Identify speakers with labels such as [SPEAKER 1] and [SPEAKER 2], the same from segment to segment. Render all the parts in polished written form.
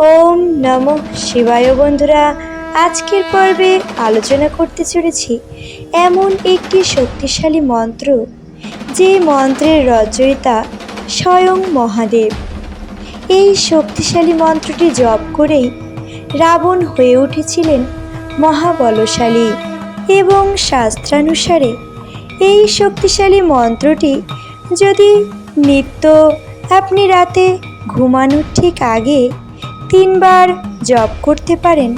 [SPEAKER 1] ওম নমঃ শিবায়। বন্ধুরা, আজকের পর্বে আলোচনা করতে চলেছি এমন একটি শক্তিশালী মন্ত্র, যে মন্ত্রের রচয়িতা স্বয়ং মহাদেব। এই শক্তিশালী মন্ত্রটি জপ করেই রাবণ হয়ে উঠেছিলেন মহাবলশালী, এবং শাস্ত্রানুসারে এই শক্তিশালী মন্ত্রটি যদি নিত্য আপনি রাতে ঘুমানোর ঠিক আগে 3 বার জপ করতে পারেন,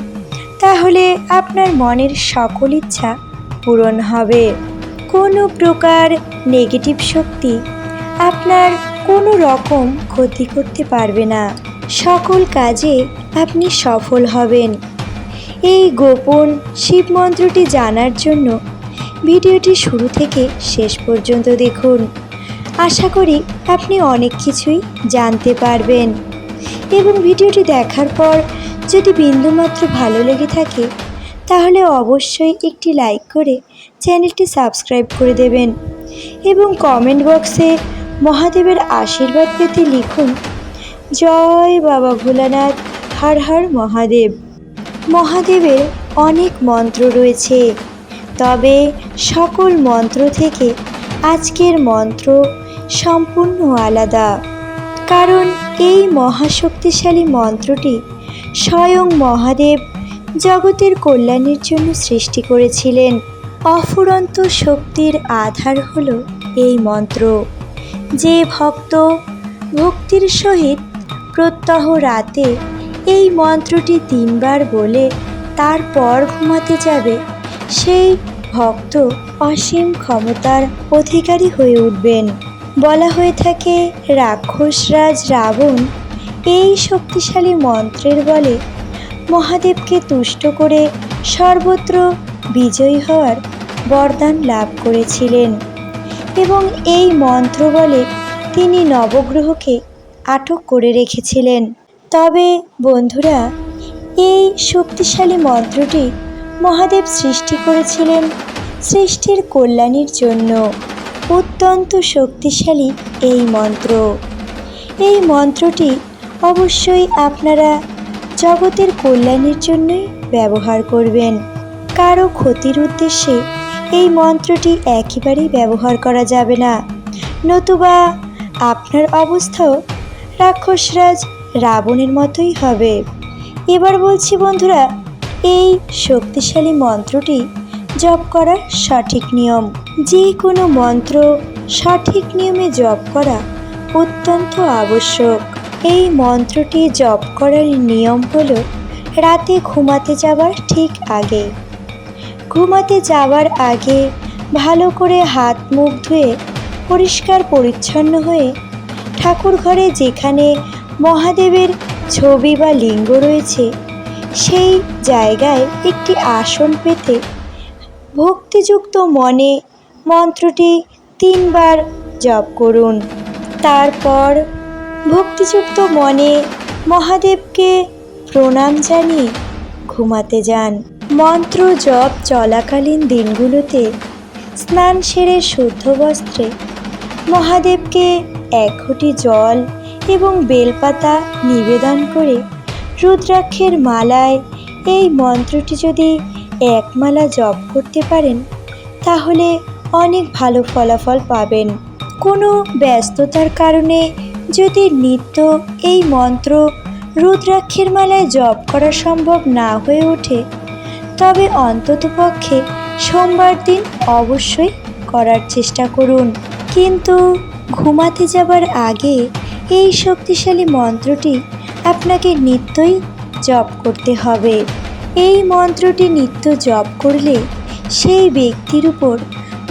[SPEAKER 1] তাহলে আপনার মনের সকল ইচ্ছা পূরণ হবে। কোনো প্রকার নেগেটিভ শক্তি আপনার কোনো রকম ক্ষতি করতে পারবে না। সকল কাজে আপনি সফল হবেন। এই গোপন শিব মন্ত্রটি জানার জন্য ভিডিওটি শুরু থেকে শেষ পর্যন্ত দেখুন। আশা করি আপনি অনেক কিছুই জানতে পারবেন, এবং ভিডিওটি দেখার পর যদি বিন্দুমাত্র ভালো লেগে থাকে, তাহলে অবশ্যই একটি লাইক করে চ্যানেলটি সাবস্ক্রাইব করে দেবেন, এবং কমেন্ট বক্সে মহাদেবের আশীর্বাদ পেতে লিখুন, জয় বাবা ভোলানাথ, হর হর মহাদেব। মহাদেবের অনেক মন্ত্র রয়েছে, তবে সকল মন্ত্র থেকে আজকের মন্ত্র সম্পূর্ণ আলাদা। কারণ এই মহাশক্তিশালী মন্ত্রটি স্বয়ং মহাদেব জগতের কল্যাণের জন্য সৃষ্টি করেছিলেন। অফুরন্ত শক্তির আধার হল এই মন্ত্র। যে ভক্ত ভক্তির সহিত প্রত্যহ রাতে এই মন্ত্রটি 3 বার বলে তারপর ঘুমাতে যাবে, সেই ভক্ত অসীম ক্ষমতার অধিকারী হয়ে উঠবেন। বলা হয়ে থাকে, রাক্ষসরাজ রাবণ এই শক্তিশালী মন্ত্রের বলে মহাদেবকে তুষ্ট করে সর্বত্র বিজয়ী হওয়ার বরদান লাভ করেছিলেন, এবং এই মন্ত্র বলে তিনি নবগ্রহকে আটক করে রেখেছিলেন। তবে বন্ধুরা, এই শক্তিশালী মন্ত্রটি মহাদেব সৃষ্টি করেছিলেন সৃষ্টির কল্যাণের জন্য। অত্যন্ত শক্তিশালী এই মন্ত্র। এই মন্ত্রটি অবশ্যই আপনারা জগতের কল্যাণের জন্যই ব্যবহার করবেন। কারো ক্ষতির উদ্দেশ্যে এই মন্ত্রটি একেবারেই ব্যবহার করা যাবে না, নতুবা আপনার অবস্থাও রাক্ষসরাজ রাবণের মতোই হবে। এবার বলছি বন্ধুরা, এই শক্তিশালী মন্ত্রটি জপ করার সঠিক নিয়ম। যে কোনো মন্ত্র সঠিক নিয়মে জপ করা অত্যন্ত আবশ্যক। এই মন্ত্রটি জপ করার নিয়ম হলো, রাতে ঘুমাতে যাবার ঠিক আগে ঘুমাতে যাওয়ার আগে ভালো করে হাত মুখ ধুয়ে পরিষ্কার পরিচ্ছন্ন হয়ে ঠাকুর ঘরে যেখানে মহাদেবের ছবি বা লিঙ্গ রয়েছে, সেই জায়গায় একটি আসন পেতে ভক্তিযুক্ত মনে মন্ত্রটি 3 বার জপ করুন। তারপর ভক্তিযুক্ত মনে মহাদেবকে প্রণাম জানিয়ে ঘুমাতে যান। মন্ত্র জপ চলাকালীন দিনগুলোতে স্নান সেরে শুদ্ধ বস্ত্রে মহাদেবকে 1 ঘটি জল এবং বেলপাতা নিবেদন করে রুদ্রাক্ষের মালায় এই মন্ত্রটি যদি 1 মালা জপ করতে পারেন, তাহলে অনেক ভালো ফলাফল পাবেন। কোনো ব্যস্ততার কারণে যদি নিত্য এই মন্ত্র রুদ্রাক্ষের মালায় জপ করা সম্ভব না হয়ে ওঠে, তবে অন্ততপক্ষে সোমবার দিন অবশ্যই করার চেষ্টা করুন। কিন্তু ঘুমাতে যাবার আগে এই শক্তিশালী মন্ত্রটি আপনাকে নিত্যই জপ করতে হবে। এই মন্ত্রটি নিত্য জপ করলে সেই ব্যক্তির উপর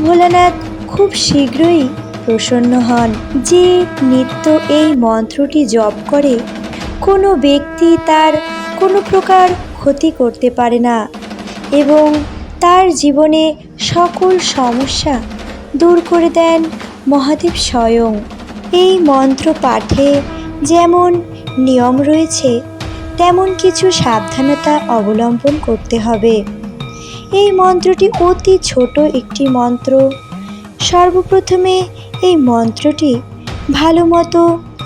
[SPEAKER 1] ভোলানাথ খুব শীঘ্রই প্রসন্ন হন। যে নিত্য এই মন্ত্রটি জপ করে, কোনো ব্যক্তি তার কোনো প্রকার ক্ষতি করতে পারে না, এবং তার জীবনে সকল সমস্যা দূর করে দেন মহাদেব স্বয়ং। এই মন্ত্র পাঠে যেমন নিয়ম রয়েছে, তেমন কিছু সাবধানতা অবলম্বন করতে হবে। এই মন্ত্রটি অতি ছোট একটি মন্ত্র। সর্বপ্রথমে এই মন্ত্রটি ভালো মতো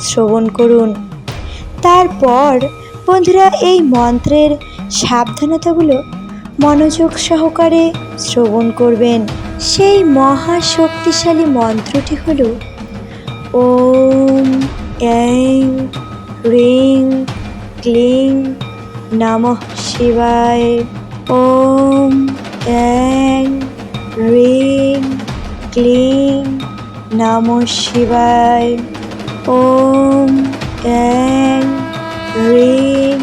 [SPEAKER 1] শ্রবণ করুন। তারপর বন্ধুরা, এই মন্ত্রের সাবধানতাগুলো মনোযোগ সহকারে শ্রবণ করবেন। সেই মহা শক্তিশালী মন্ত্রটি হলো ওম ऐं ह्रीं क्लीं नमः शिवाय। ओम ऐं ह्रीं क्लीं नमः शिवाय। ओम ऐं ह्रीं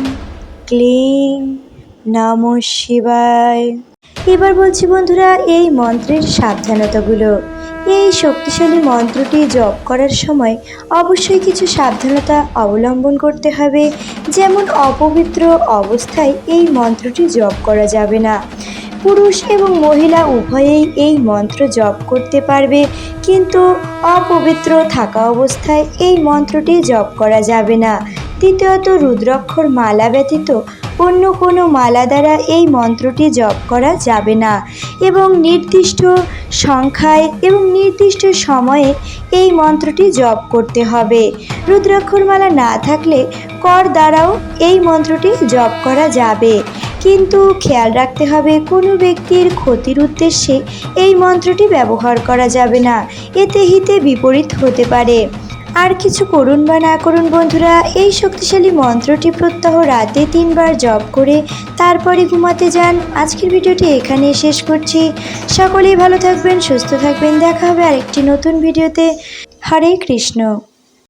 [SPEAKER 1] क्लीं নমঃ শিবায়। এবার বলছি বন্ধুরা এই মন্ত্রের সাবধানতাগুলো। এই শক্তিশালী মন্ত্রটি জপ করার সময় অবশ্যই কিছু সাবধানতা অবলম্বন করতে হবে। যেমন অপবিত্র অবস্থায় এই মন্ত্রটি জপ করা যাবে না। পুরুষ এবং মহিলা উভয়েই এই মন্ত্র জপ করতে পারবে, কিন্তু অপবিত্র থাকা অবস্থায় এই মন্ত্রটি জপ করা যাবে না। দ্বিতীয়ত, রুদ্রাক্ষর মালা ব্যতীত অন্য কোনো মালা দ্বারা এই মন্ত্রটি জপ করা যাবে না এবং নির্দিষ্ট সংখ্যায় এবং নির্দিষ্ট সময়ে এই মন্ত্রটি জপ করতে হবে। রুদ্রাক্ষর মালা না থাকলে কর দ্বারাও এই মন্ত্রটি জপ করা যাবে, কিন্তু খেয়াল রাখতে হবে কোনো ব্যক্তির ক্ষতির উদ্দেশ্যে এই মন্ত্রটি ব্যবহার করা যাবে না, এতে হিতে বিপরীত হতে পারে। আর কিছু করুন বা না করুন বন্ধুরা, এই শক্তিশালী মন্ত্রটি প্রত্যহ রাতে 3 বার জপ করে তারপরে ঘুমাতে যান। আজকের ভিডিওটি এখানে শেষ করছি। সকলেই ভালো থাকবেন, সুস্থ থাকবেন। দেখা হবে আরেকটি নতুন ভিডিওতে। হরে কৃষ্ণ।